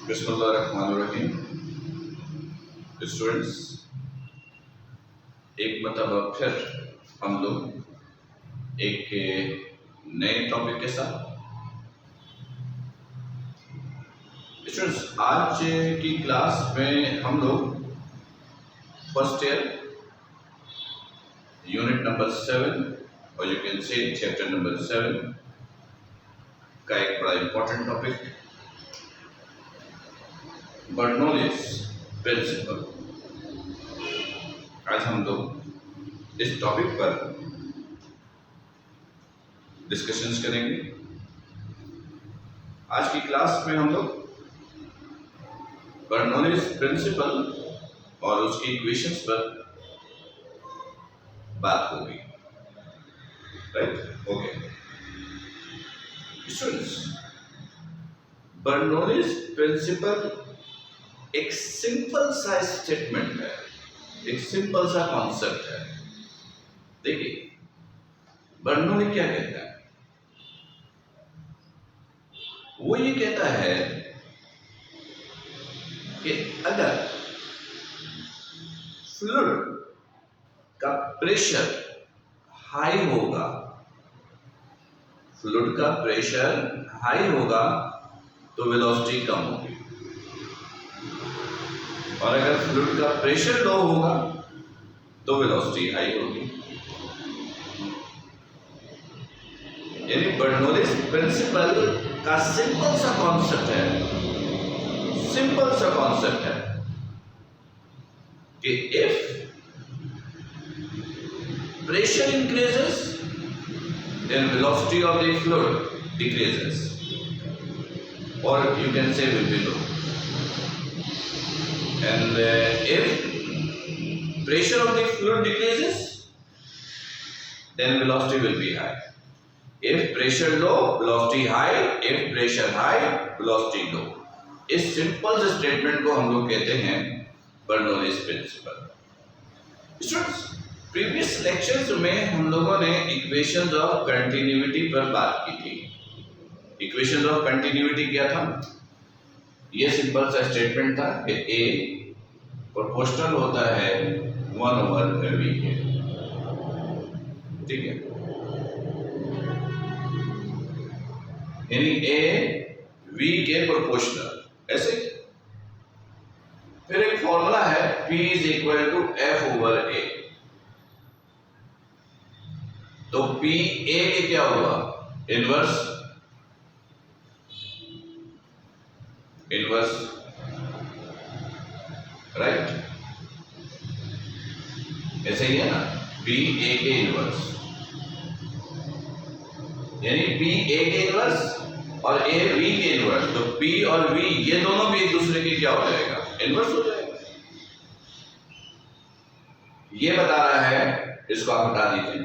बिस्मिल्लाहिर्रहमानिर्रहीम। स्टूडेंट्स, एक मरतबा फिर हम लोग एक नए टॉपिक के साथ। स्टूडेंट्स, आज की क्लास में हम लोग फर्स्ट ईयर यूनिट नंबर 7 और you can say chapter number 7 का एक बड़ा इंपॉर्टेंट टॉपिक बर्नौलीज प्रिंसिपल। आज हम लोग इस टॉपिक पर डिस्कशंस करेंगे। आज की क्लास में हम लोग बर्नौलीज प्रिंसिपल और उसकी इक्वेशंस पर बात होगी। Right? Okay students, Bernoulli's principle एक सिंपल सा स्टेटमेंट है, एक सिंपल सा कॉन्सेप्ट है। देखिए, बर्नौली क्या कहता है? वो ये कहता है कि अगर फ्लूइड का प्रेशर हाई होगा, फ्लूइड का प्रेशर हाई होगा तो वेलोसिटी कम होगी, और अगर फ्लूइड का प्रेशर लो होगा तो वेलोसिटी हाई होगी। यानी बर्नौलीज प्रिंसिपल का सिंपल सा कॉन्सेप्ट है कि if pressure increases then velocity of the fluid decreases, or you can say will be low, and if pressure of the fluid decreases then velocity will be high. If pressure low, velocity high. If pressure high, velocity low. इस simple से statement को हम लोग कहते हैं Bernoulli's principle. Students, previous lectures में हम लोगों ने इक्वेशंस ऑफ कंटिन्यूटी पर बात की थी। इक्वेशंस ऑफ कंटिन्यूटी क्या था? ये सिंपल सा स्टेटमेंट था कि A प्रोपोर्शनल होता है 1/v के। ठीक है, यानी A V के प्रोपोर्शनल। ऐसे फिर एक फॉर्मूला है P is equal to F/A। तो P A के क्या हुआ? Inverse right? ऐसे ही है ना, P A के इनवर्स, यानी P A के इनवर्स और A V के इनवर्स। तो P और V ये दोनों भी एक दूसरे के क्या हो जाएगा? इनवर्स हो जाएगा। ये बता रहा है, इसको आप हटा दीजिए,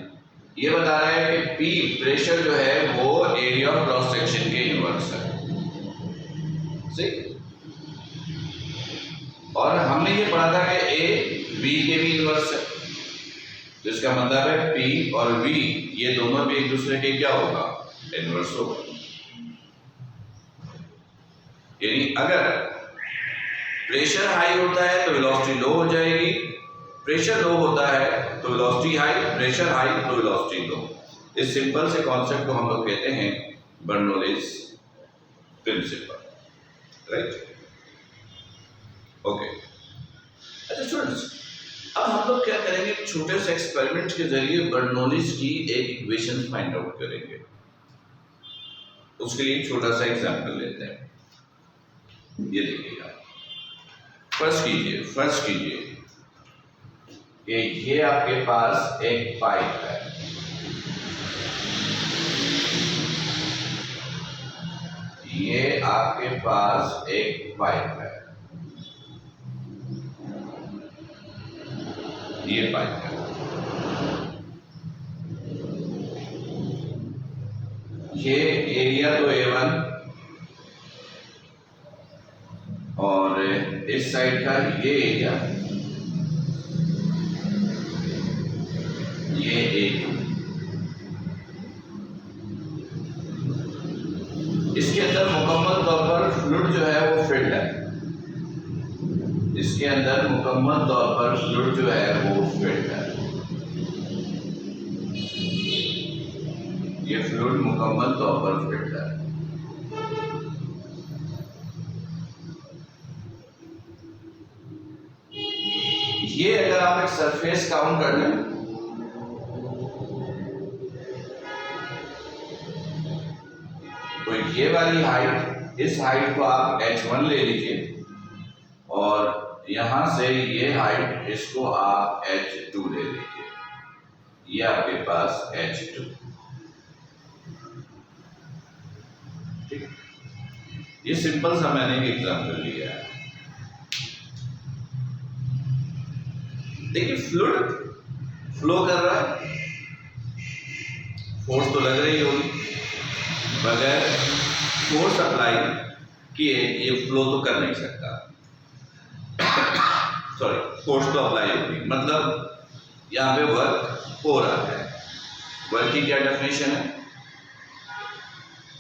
ये बता रहा है कि P प्रेशर जो है वो एरिया ऑफ क्रॉस सेक्शन के इनवर्स है। सही? और हमने ये पढ़ा था कि A V के भी इनवर्स है, जिसका मतलब है P और V ये दोनों भी एक दूसरे के क्या होगा? इनवर्स होगा। यानी अगर प्रेशर हाई होता है तो वेलोसिटी लो हो जाएगी, प्रेशर लो होता है तो वेलोसिटी हाई, प्रेशर हाई तो वेलोसिटी लो। इस सिंपल से कॉन्सेप्ट को हम लोग कहते हैं बर्नौलीज प्रिंसिपल। राइट? ओके। अच्छा स्टूडेंट्स, अब हम लोग क्या करेंगे? छोटे से एक्सपेरिमेंट के जरिए बर्नौलीज की एक इक्वेशन फाइंड आउट करेंगे। उसके लिए छोटा सा एग्जांपल लेते हैं। ये देखिएगा, फर्स्ट कीजिए कि ये आपके पास एक पाइप है। ये आपके पास एक पाइप है, ये पाइप है। ये एरिया तो A1 और इस साइड का ये एरिया, ये A2। इसके इसके अंदर मुकम्मल तौर पर फ्लूइड जो है वो फिल्ड है, इसके अंदर मुकम्मल तौर पर फ्लूइड जो है वो फिल्ड है। ये फ्लूइड मुकम्मल तौर पर फिल्ड है। ये अगर आप एक सरफेस काउंट कर लें तो ये वाली हाइट, इस हाइट को आप h1 ले लीजिए और यहां से ये हाइट, इसको आप h2 ले लीजिए, ये आपके पास h2। ठीक, ये सिंपल सा मैंने एक एग्जांपल लिया है। देखिए फ्लूइड फ्लो कर रहा है, फोर्स तो लग रही होगी, बगैर फोर्स अप्लाई किए ये फ्लो तो कर नहीं सकता। सॉरी, फोर्स तो अप्लाई होगी, मतलब यहाँ पे वर्क हो रहा है। वर्क की क्या डेफिनेशन है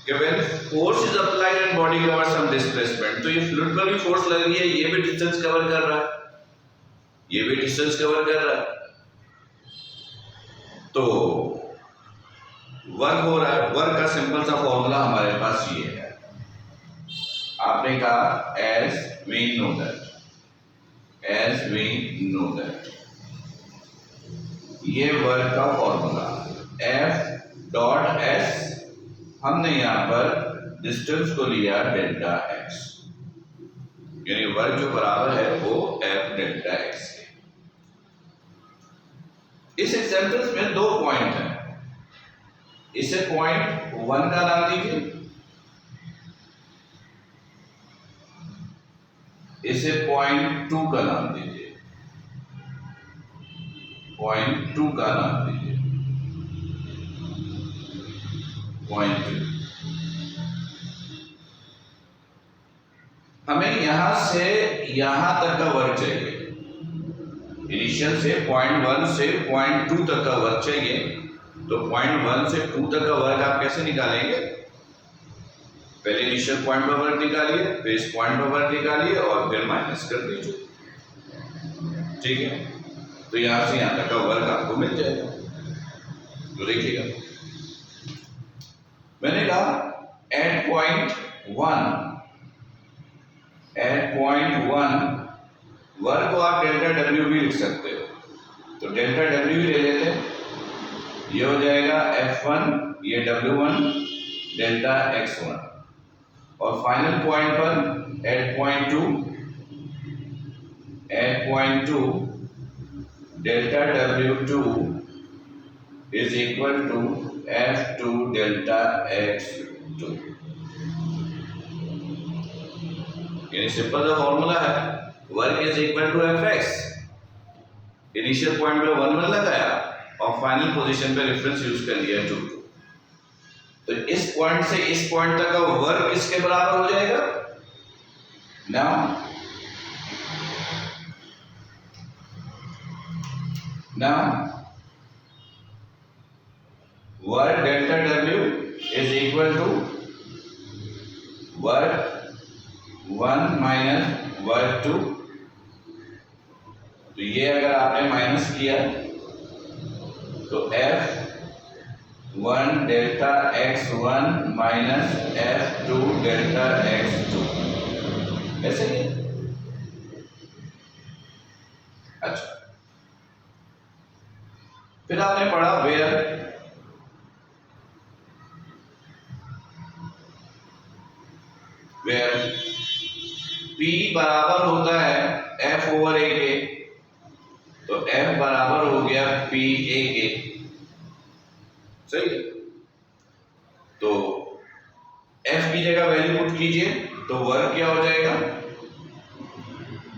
कि when force is applied and body cover some displacement, तो ये फ्लूइड पर भी फोर्स लग रही है, ये भी डिस्टेंस कवर कर रहा है, ये भी डिस्टेंस कवर कर रहा है, तो वर्क हो रहा है। वर्क का सिंपल सा फॉर्मूला हमारे पास ये है, आपने कहा as we know that, as we know that, ये वर्क का फॉर्मूला F डॉट S, हमने यहां पर डिस्टेंस को लिया डेल्टा x, यानी वर्क जो बराबर है वो F डेल्टा x के। इस एग्जांपल्स में दो पॉइंट हैं, इसे पॉइंट 1 का नाम दीजिए, इसे पॉइंट 2 का नाम दीजिए, पॉइंट 2 का नाम दीजिए, पॉइंट 2। हमें यहां से यहां तक का वर्क चाहिए, इनिशियल से पॉइंट 1 से पॉइंट 2 तक का वर्क चाहिए, तो पॉइंट 1 से 2 तक का वर्क आप कैसे निकालेंगे? पहले इनिशियल पॉइंट पर वर्क निकालिए, फिर इस पॉइंट पर वर्क निकालिए और फिर माइनस कर दीजिए, ठीक है? तो यहां से यहां तक का वर्क आपको मिल जाएगा। तो देखिएगा, मैंने कहा एट पॉइंट 1 वर्क को आप डेल्टा डब्ल्यू भी लिख सकते हो, तो डेल्टा डब्ल्यू ले लेते हैं, ये हो जाएगा F1, ये W1 डेल्टा X1, और फाइनल पॉइंट पर at point 2 delta W2 is equal to F2 delta X2। यानी सिंपल सा फॉर्मूला है, work is equal to Fx, initial point पे 1 लगाया और फाइनल पोजीशन पे रेफरेंस यूज कर लिया 2। तो इस पॉइंट से इस पॉइंट तक का वर्क किसके बराबर हो जाएगा? Now work delta W is equal to work 1 minus work 2। तो ये अगर आपने माइनस किया तो F1 delta X1 minus F2 delta X2, ऐसे ही। अच्छा, फिर आपने पढ़ा वेयर P बराबर होता है F ओवर A के, तो F बराबर हो गया P A के, सही। तो F की जगह वैल्यू पुट कीजिए, तो वर्क क्या हो जाएगा?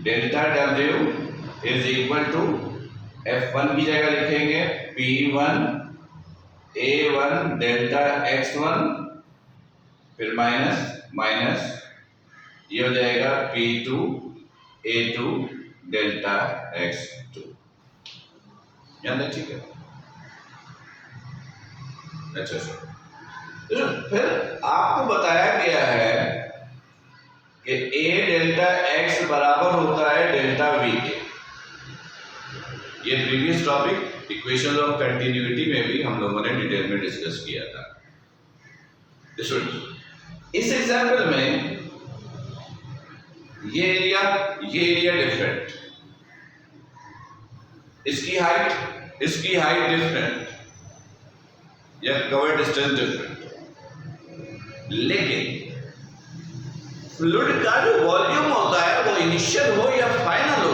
Delta W is equal to F1 की जगह लिखेंगे P1 A1 डेल्टा X1, फिर माइनस ये हो जाएगा P2 A2 डेल्टा X2। याद है? ठीक है, अच्छा सर। फिर आपको बताया गया है कि a डेल्टा x बराबर होता है डेल्टा v के। ये previous topic equation of continuity में भी हम लोगों ने डिटेल में डिस्कस किया था। इस एग्जांपल में ये एरिया डिफरेंट, इसकी हाइट डिफरेंट या कवर डिस्टेंस डिफरेंट, लेकिन फ्लूइड का जो वॉल्यूम होता है वो इनिशियल हो या फाइनल हो,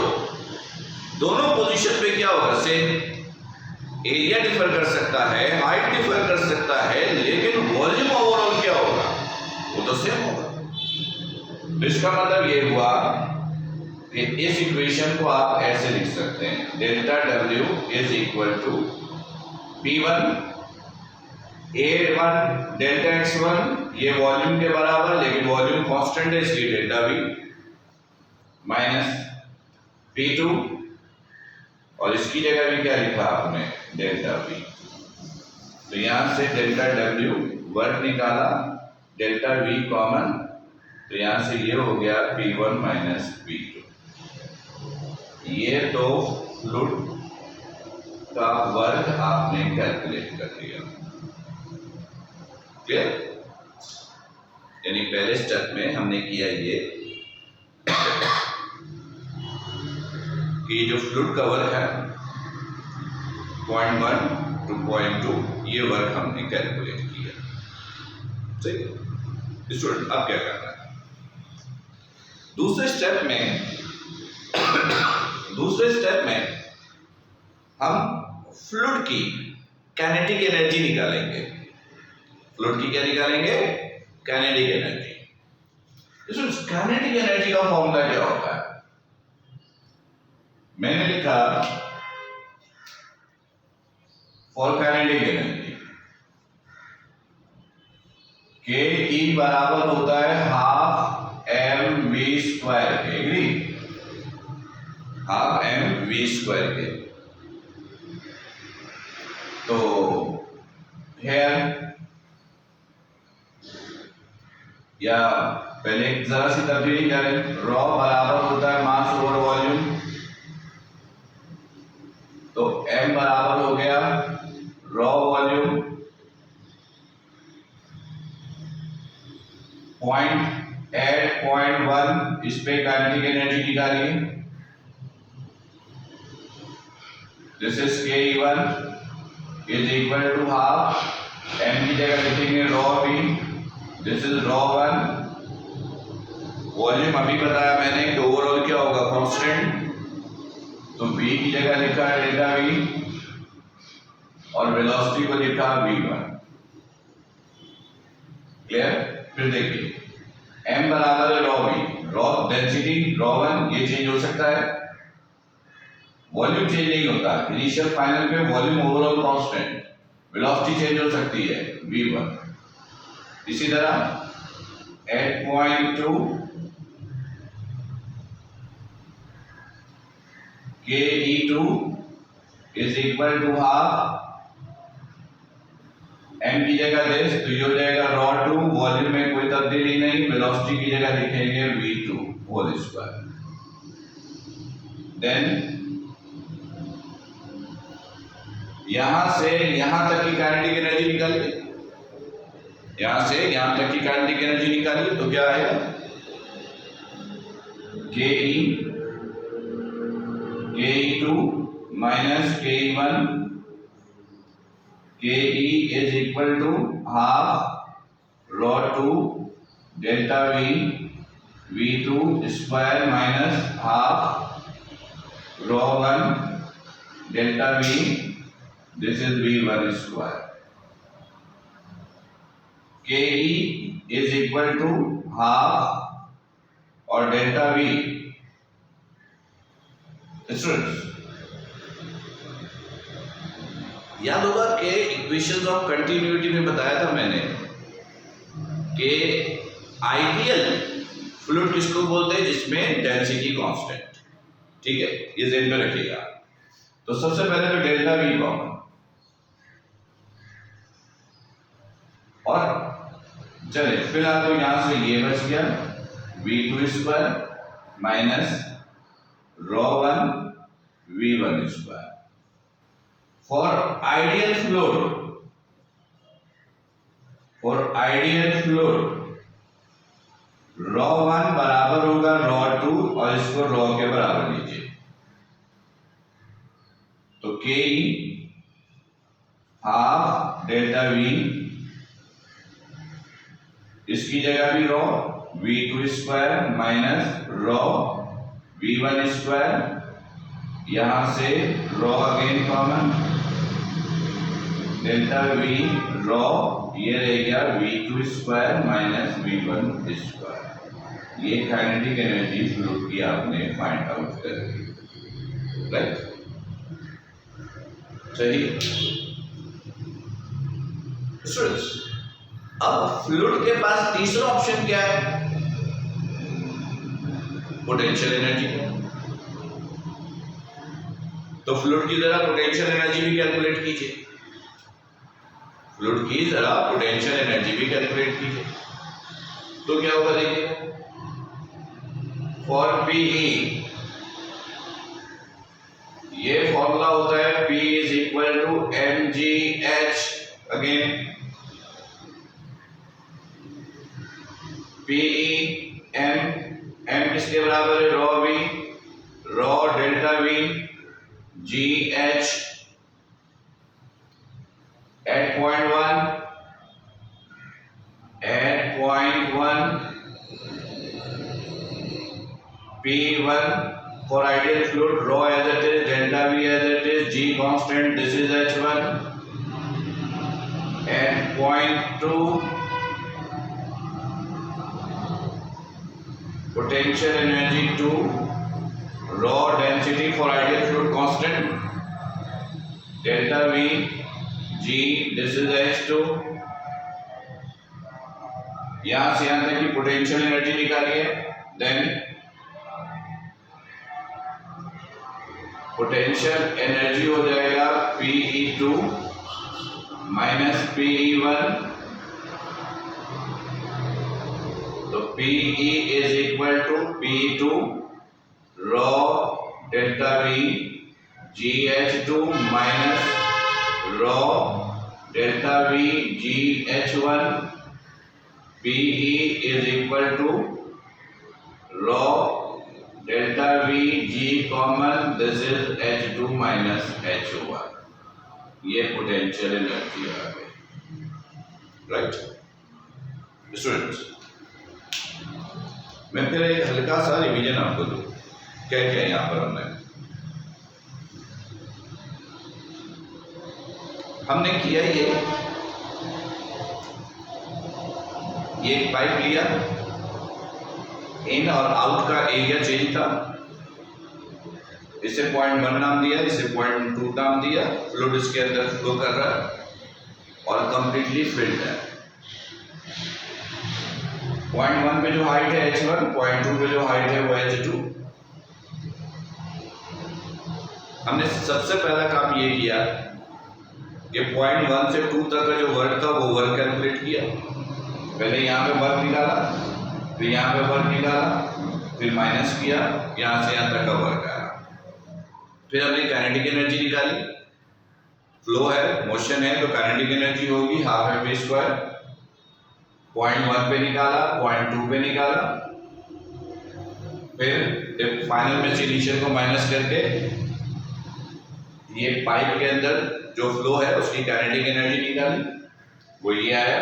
दोनों पोजीशन पे क्या होगा सेम। एरिया डिफर कर सकता है, हाइट डिफर कर सकता है, लेकिन वॉल्यूम ओवरऑल क्या होगा, वो तो सेम होगा। तो इसका मतलब ये हुआ कि इस इक्वेशन को आप ऐसे लिख सकते हैं, delta W is equal to P1 A1 delta X1, ये वॉल्यूम के बराबर, लेकिन वॉल्यूम कांस्टेंट है इसलिए डेल्टा V माइनस P2, और इसकी जगह भी क्या लिखा आपने, डेल्टा V। तो यहां से डेल्टा W वर्ग निकाला, डेल्टा V कॉमन, तो यहां से ये हो गया P1 माइनस P2। ये तो फ्लूइड का वर्ग आपने कैलकुलेट कर लिया। क्लियर? यानी पहले स्टेप में हमने किया ये कि जो फ्लूइड का वर्क है 0.1 to 0.2, ये वर्क हमने कैलकुलेट किया। ठीक, स्टूडेंट अब क्या करना है, दूसरे स्टेप में हम फ्लूइड की काइनेटिक एनर्जी निकालेंगे। फ्लूइड की क्या निकालेंगे, काइनेटिक एनर्जी। काइनेटिक एनर्जी का फॉर्मूला क्या होता है, मैंने लिखा फॉर काइनेटिक एनर्जी के ई बराबर होता है हाफ एम वी स्क्वायर के, agree, half M V square के। तो हेयर या पहले जरा सी तब्दीली करें, रॉ बराबर होता है मास ओवर वॉल्यूम, तो m बराबर हो गया रॉ वॉल्यूम 0.8.1, इस पे काइनेटिक एनर्जी निकालिए, this is Ke1 is equal to half, m की जगह लिखेंगे rho v, this is rho 1, volume अभी बताया मैंने कि ओवरऑल क्या होगा, कांस्टेंट, तो v की जगह लिखा डेल्टा v और वेलोसिटी को लिखा v1। क्लियर? फिर देखिए m बराबर है raw v, raw density raw 1 ये चेंज हो सकता है, वॉल्यूम चेंज नहीं होता, इनिशियल फाइनल पे volume overall constant, velocity change हो सकती है v1। इसी तरह 8.2 Ke2 is equal to half, m की जगह दिस, तो ये हो जाएगा रॉ 2, वॉल्यूम में कोई तब्दीली नहीं, वेलोसिटी की जगह लिखेंगे v2 होल स्क्वायर। देन यहां से यहां तक की काइनेटिक एनर्जी निकालिए, यहां से यहां तक की काइनेटिक एनर्जी निकालिए, तो क्या आएगा, Ke2 minus Ke1, Ke is equal to half rho 2 delta V V2 square minus half rho 1 delta V, this is V1 square. Ke is equal to half और डेल्टा V, याद होगा कि equations of continuity में बताया था मैंने कि ideal fluid किसको बोलते हैं, जिसमें डेंसिटी कांस्टेंट, ठीक है, ये ध्यान में रखिएगा। तो सबसे पहले तो डेल्टा V कॉमन, और चले फिलहाल तो यहां से ये बच गया v2 square minus ρ1 v1 square. For ideal fluid ρ1 बराबर होगा ρ2 और इसको ρ के बराबर लीजिए तो Ke हाफ डेल्टा V, इसकी जगह भी ρ v2 square minus ρ v1 square, यहां से ρ अगेन कॉमन डेल्टा V ρ, ये रह गया v2 square minus v1 square. ये काइनेटिक एनर्जी फ्लूइड की आपने फाइंड आउट कर दी, राइट? सही। स्टूडेंट्स, अब फ्लूइड के पास तीसरा ऑप्शन क्या है? Potential energy. तो फ्लूइड की जरा पोटेंशियल एनर्जी भी कैलकुलेट कीजिए, फ्लूइड की जरा पोटेंशियल एनर्जी भी कैलकुलेट कीजिए। तो क्या होगा देखिए, फॉर PE ये फॉर्मूला होता है P is equal to mgh, again PE m किसके बराबर है? ρ V, ρ delta V, GH at point 1 P1 for ideal fluid, ρ as it is, delta V as it is, G constant, this is H1 at point 2 potential energy 2, ρ density for ideal fluid constant, delta V, G, this is H2। यहां से यहां तक की potential energy निकालिए, then potential energy हो जाएगा PE2 minus PE1, तो PE is equal to PE2 ρ delta V GH2 minus ρ delta V GH1, PE is equal to ρ delta V G common, this is H2 minus H1। ये potential energy आ गई, right? Students, मैं फिर एक हल्का सा revision आपको दूं, क्या क्या यहां पर हमने किया। ये एक पाइप लिया, इन और आउट का एरिया चेंज था, इसे पॉइंट 1 नाम दिया, इसे पॉइंट 2 नाम दिया, फ्लूइड इसके अंदर फ्लो कर रहा है और कंप्लीटली फिल्ड है। पॉइंट 1 पे जो हाइट है H1, पॉइंट 2 पे जो हाइट है वो H2। हमने सबसे पहला काम ये किया कि पॉइंट 1 से 2 तक का जो वर्क था वो वर्क कैलकुलेट किया। पहले यहाँ पे वर्क निकाला, फिर यहाँ पे वर्क निकाला, फिर माइनस किया, यहाँ से यहाँ तक का वर्क आया। फिर हमने काइनेटिक एनर्जी निकाली, फ्लो है, मोशन है, तो काइनेटिक एनर्जी होगी हाफ mv स्क्वायर। पॉइंट 1 पे निकाला, पॉइंट 2 पे निकाला, फिर फाइनल में से इनिशियल को माइनस करके ये पाइप के अंदर जो फ्लो है उसकी काइनेटिक एनर्जी निकाली, वो ये आया।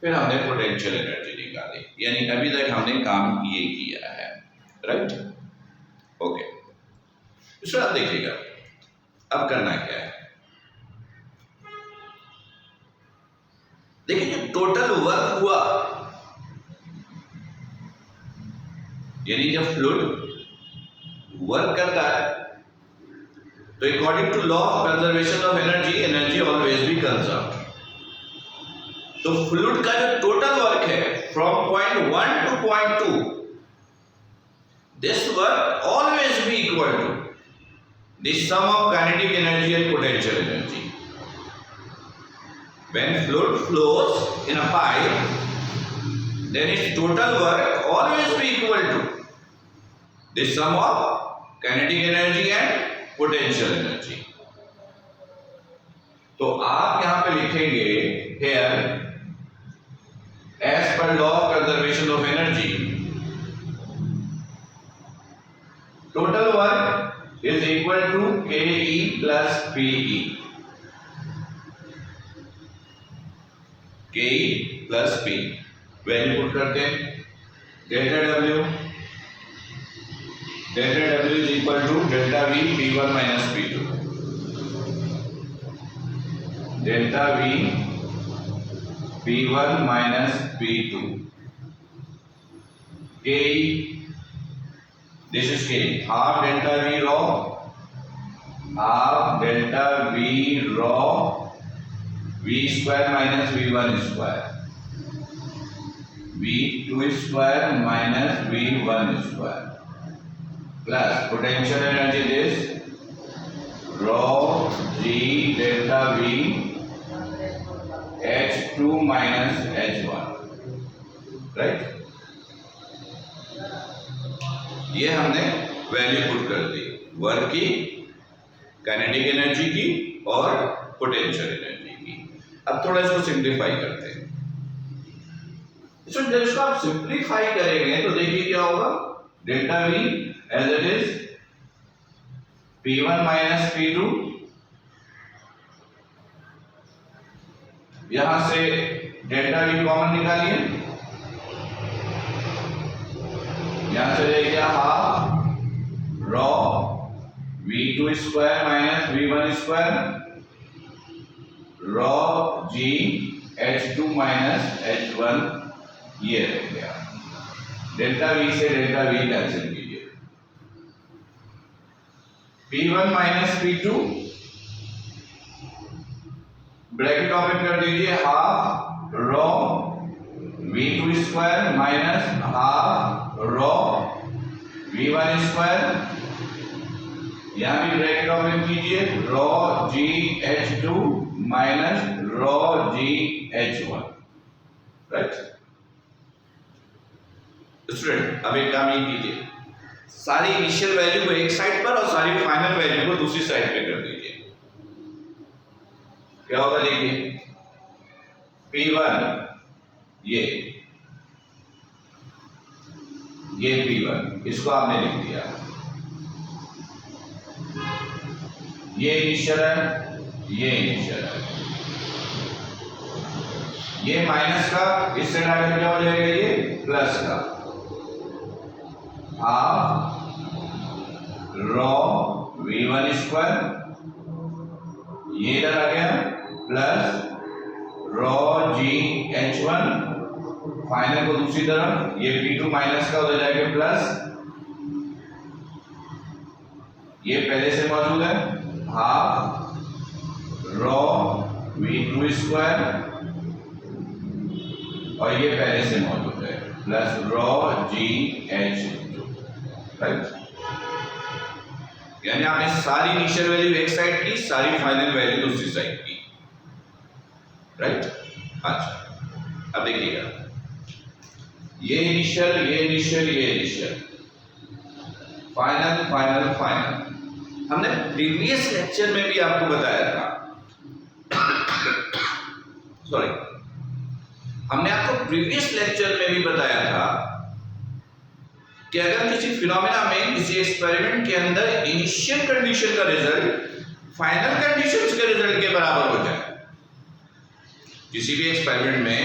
फिर हमने पोटेंशियल एनर्जी निकाली, यानी अभी तक हमने काम ये किया है, राइट? ओके, इसको आप देखिएगा अब करना क्या है। देखिए, जो टोटल वर्क हुआ, यानी जब फ्लूइड वर्क करता है तो according to law of conservation of energy, energy always be conserved. तो फ्लूइड का जो टोटल वर्क है from point 1 to point 2, this work always be equal to the sum of kinetic energy and potential energy. When fluid flows in a pipe, then its total work always be equal to the sum of kinetic energy and potential energy. तो आप यहां पे लिखेंगे here as per law of conservation of energy, total work is equal to KE plus PE. KE plus P value put करते हैं. Delta W is equal to delta V P1 minus P2. Delta V P1 minus P2. KE, this is KE, half delta V rho, half delta V rho V square minus V1 square, V2 square minus V1 square, plus potential energy is rho G delta V H2 minus H1, right? ये हमने value put कर the work की, kinetic energy की और potential energy की. अब थोड़ा इसको सिंप्लीफाई करते हैं. जब इसको आप सिंप्लीफाई करेंगे तो देखिए क्या होगा. Delta V as it is P1 minus P2, यहां से डेल्टा V कॉमन निकालिए, यहां से रह गया half raw V2 square minus V1 square raw G H2 minus H1, ये रह गया. डेल्टा V से डेल्टा V कैंसिल कीजिए. P1 minus P2 bracket open कर दीजिए, half raw V2 square minus half raw V1 square, यहां भी bracket open कीजिए, raw G H2 minus raw G H1, right. Student अब एक काम ये कीजिए, सारी इनिशियल वैल्यू को एक साइड पर और सारी फाइनल वैल्यू को दूसरी साइड पे कर दीजिए. क्या होगा देखिए, P1 ये P1, इसको आपने लिख दिया, ये इनिशियल है, ये इनिशियल है, ये माइनस का इस साइड आगे क्या हो जाएगा, ये प्लस का, हाफ रॉ V1 स्क्वायर, ये इधर आ गया plus rho G H1, final को दूसरी तरफ, ये P2 माइनस का हो जाएगा प्लस, ये पहले से मौजूद है, हाफ रॉ V2 स्क्वायर और ये पहले से मौजूद है plus rho G H2, right. यानी आपने सारी इनिशियल वैल्यू एक साइड की, सारी फाइनल वैल्यू दूसरी साइड की, राइट. अच्छा अब देखिएगा, ये इनिशियल, ये इनिशियल, ये इनिशियल, फाइनल फाइनल फाइनल. हमने प्रीवियस लेक्चर में भी आपको बताया था, सॉरी, हमने आपको प्रीवियस लेक्चर में भी बताया था कि अगर किसी फिनोमेना में, किसी एक्सपेरिमेंट के अंदर इनिशियल कंडीशन का रिजल्ट फाइनल कंडीशंस के रिजल्ट के बराबर हो जाए, किसी भी एक्सपेरिमेंट में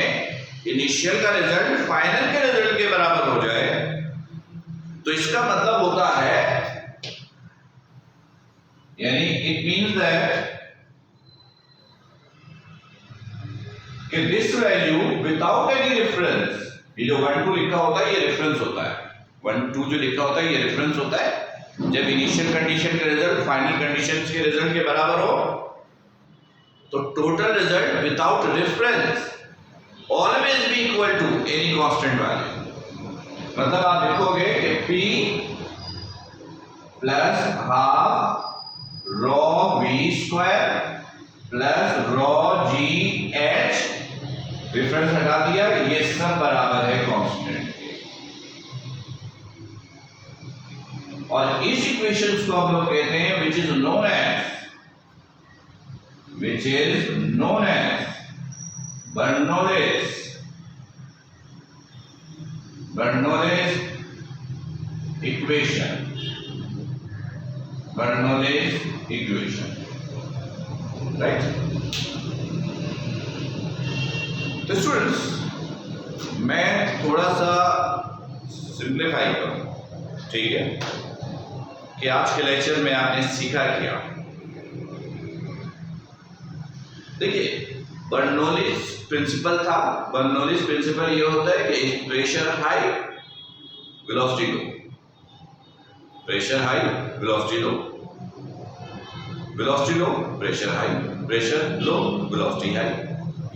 इनिशियल का रिजल्ट फाइनल के रिजल्ट के बराबर हो जाए, तो इसका मतलब होता है, यानी इट मीन्स दैट कि this value without any reference, ये जो 1 2 लिखा होता है ये रेफरेंस होता है, 1 2 जो लिखा होता है ये रेफरेंस होता है. जब इनिशियल कंडीशन के रिजल्ट फाइनल कंडीशंस के रिजल्ट के बराबर हो, तो total result without reference always be equal to any constant value. मतलब आप लिखोगे कि P plus half rho V square plus rho G H, reference हटा दिया, ये सब बराबर है और इस इक्वेशंस को हम लोग कहते हैं which is known as Bernoulli's equation, right. तो स्टूडेंट्स, मैं थोड़ा सा सिंप्लीफाई करूं, ठीक है, कि आज के लेक्चर में आपने सीखा क्या। देखिए, बर्नौलीज प्रिंसिपल था। बर्नौलीज प्रिंसिपल ये होता है कि pressure high velocity low, pressure high velocity low, velocity low pressure high, pressure low velocity high.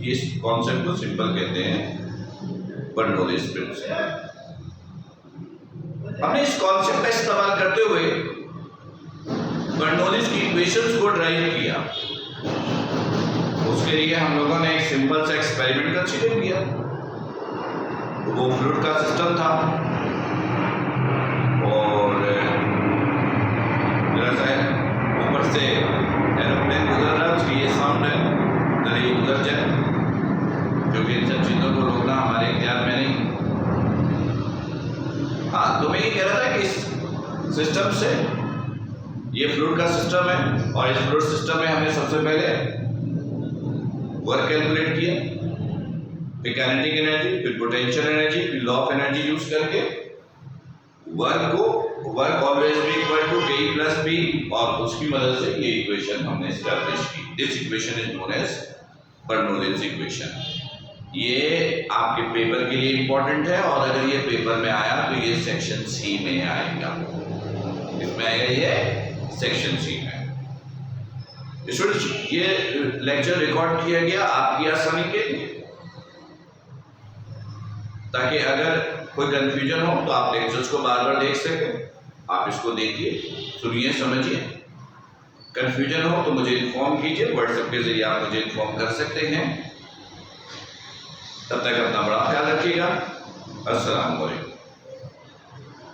ये कॉन्सेप्ट को सिंपल कहते हैं बर्नौलीज प्रिंसिपल। हमने इस कॉन्सेप्ट का इस्तेमाल करते हुए बर्नौलीज की इक्वेशंस को ड्राइव किया। उसके लिए हम लोगों ने एक सिंपल सा एक्सपेरिमेंट कंसीडर किया। वो फ्लूइड का सिस्टम था और ऊपर से एरोप्लेन गुजर रहा है, उसकी ये साउंड है, अगर ये गुजर जाए, क्योंकि इन सब चीज़ों को रोकना हमारे इख्तियार में नहीं। हाँ, तो मैं ये कह रहा था कि इस सिस्टम से, ये फ्लूइड का सिस्टम है और इस फ्लूइड सिस्टम में हमने सबसे पहले वर्क कैलकुलेट किया, फिर काइनेटिक एनर्जी, फिर पोटेंशियल एनर्जी, फिर लॉ ऑफ एनर्जी यूज करके work always be equal to K plus B, और उसकी मदद से ये इक्वेशन हमने एस्टैब्लिश की। This equation is known as Bernoulli's equation. ये आपके पेपर के लिए इंपॉर्टेंट है, और अगर ये पेपर में आया तो ये सेक्शन सी में आएगा। इसमें आएगा ये सेक्शन सी में। ये लेक्चर रिकॉर्ड किया गया आपकी आसानी के लिए, ताकि अगर कोई कंफ्यूजन हो तो आप लेक्चर्स को बार बार देख सकें। आप इसको देखिए, सुनिए, समझिए। कंफ्यूजन हो तो मुझे इन्फॉर्म कीजिए, व्हाट्सएप के जरिए आप मुझे इन्फॉर्म कर सकते हैं। तब तक अपना बड़ा ख्याल रखिएगा। अस्सलाम वालेकुम।